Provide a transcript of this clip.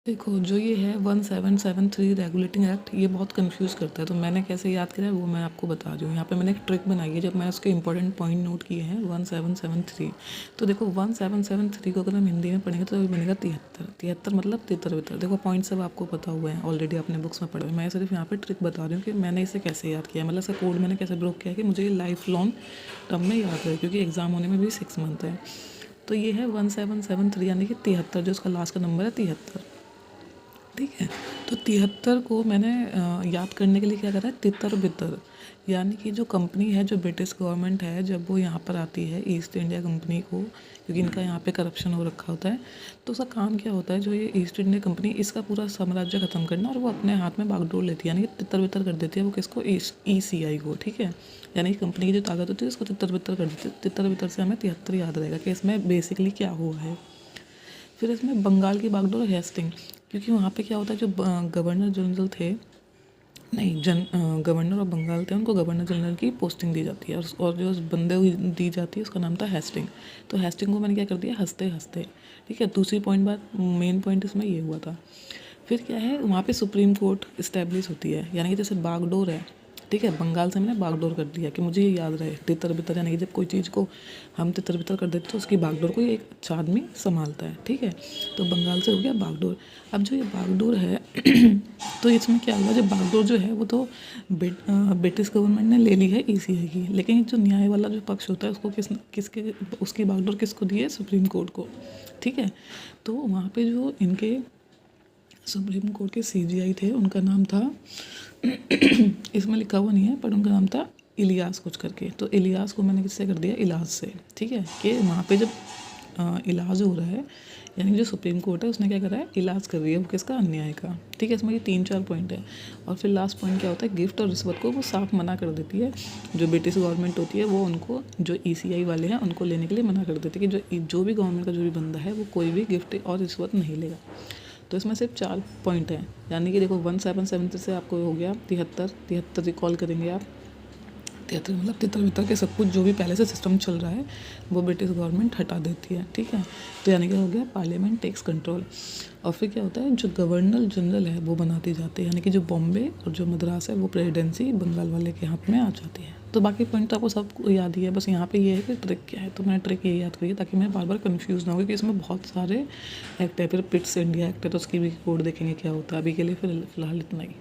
देखो, जो ये है 1773 रेगुलेटिंग एक्ट, ये बहुत कंफ्यूज करता है। तो मैंने कैसे याद करा है वो मैं आपको बता रही हूँ। यहाँ पे मैंने एक ट्रिक बनाई है, जब मैंने उसके इंपॉर्टेंट पॉइंट नोट किए हैं 1773। तो देखो 1773 को अगर हम हिंदी में पढ़ेंगे तो बनेगा 73। 73 मतलब तितर बितर। देखो पॉइंट सब आपको पता हुए हैं ऑलरेडी, आपने बुक्स में पढ़े। मैं सिर्फ यहाँ पे ट्रिक बता रही हूँ कि मैंने इसे कैसे याद किया, मतलब इसका कोड मैंने कैसे ब्रोक किया कि मुझे ये लाइफ लॉन्ग टर्म में याद है, क्योंकि एग्जाम होने में भी 6 मंथ है। तो ये है 1773 यानी कि 73, जो उसका लास्ट का नंबर है 73। ठीक है, तो 73 को मैंने याद करने के लिए क्या करा है, तितर बितर। यानी कि जो कंपनी है, जो ब्रिटिश गवर्नमेंट है, जब वो यहाँ पर आती है ईस्ट इंडिया कंपनी को, क्योंकि इनका यहाँ पे करप्शन हो रखा होता है, तो उसका काम क्या होता है, जो ये ईस्ट इंडिया कंपनी, इसका पूरा साम्राज्य खत्म करना, और वो अपने हाथ में बागडोर लेती है, यानी कि तितर बितर कर देती है वो किसको, ECI को। ठीक है, यानी कि कंपनी की जो ताकत होती है उसको तितर बितर कर देती है। तितर बितर से हमें 73 याद रहेगा कि इसमें बेसिकली क्या हुआ है। फिर इसमें बंगाल की बागडोर हेस्टिंग, क्योंकि वहाँ पे क्या होता है, जो गवर्नर जनरल थे, नहीं गवर्नर ऑफ बंगाल थे, उनको गवर्नर जनरल की पोस्टिंग दी जाती है, और जो उस बंदे को दी जाती है उसका नाम था हेस्टिंग। तो हेस्टिंग को मैंने क्या कर दिया, हंसते हंसते। ठीक है, दूसरी पॉइंट बात, मेन पॉइंट इसमें ये हुआ था। फिर क्या है, वहाँ पे सुप्रीम कोर्ट इस्टेब्लिश होती है, यानी कि जैसे बागडोर है। ठीक है, बंगाल से मैंने बागडोर कर दिया कि मुझे ये याद रहे, तितर बितर, यानी कि जब कोई चीज़ को हम तितर बितर कर देते तो उसकी बागडोर को एक अच्छा आदमी संभालता है। ठीक है, तो बंगाल से हो गया बागडोर। अब जो ये बागडोर है तो इसमें क्या हुआ, जब बागडोर जो है वो तो ब्रिटिश गवर्नमेंट ने ले ली है ECI की, लेकिन जो न्याय वाला जो पक्ष होता है उसको किसके उसकी बागडोर किसको दी है, सुप्रीम कोर्ट को। ठीक है, तो वहाँ पे जो इनके सुप्रीम कोर्ट के CJI थे, उनका नाम था इसमें लिखा हुआ नहीं है, पर उनका नाम था इलियास कुछ करके। तो इलियास को मैंने किससे कर दिया, इलाज से। ठीक है, कि वहाँ पे जब इलाज हो रहा है, यानी जो सुप्रीम कोर्ट है उसने क्या करा है, इलाज कर रही है वो किसका, अन्याय का। ठीक है, इसमें ये 3-4 पॉइंट है। और फिर लास्ट पॉइंट क्या होता है, गिफ्ट और रिश्वत को वो साफ मना कर देती है। जो ब्रिटिश गवर्नमेंट होती है वो उनको, जो ECI वाले हैं उनको लेने के लिए मना कर देती है कि जो भी गवर्नमेंट का जो भी बंदा है वो कोई भी गिफ्ट और रिश्वत नहीं लेगा। तो इसमें सिर्फ 4 पॉइंट हैं, यानी कि देखो 1773 से आपको हो गया 73। 73 रिकॉल करेंगे आप, 73 मतलब तितर बितर के सब कुछ जो भी पहले से सिस्टम चल रहा है वो ब्रिटिश गवर्नमेंट हटा देती है। ठीक है, तो यानी कि हो गया पार्लियामेंट टेक्स कंट्रोल। और फिर क्या होता है, जो गवर्नर जनरल है वो बनाती जाती है, यानी कि जो बॉम्बे और जो मद्रास है वो प्रेसिडेंसी बंगाल वाले के हाथ में आ जाती है। तो बाकी पॉइंट तो आपको सब याद ही है, बस यहाँ पे ये है कि ट्रिक क्या है। तो मैंने ट्रिक ये याद करी है ताकि मैं बार बार कंफ्यूज ना हो, क्योंकि इसमें बहुत सारे एक्ट है। फिर पिट्स इंडिया एक्ट है तो उसकी भी कोड देखेंगे क्या होता है। अभी के लिए फिलहाल इतना ही।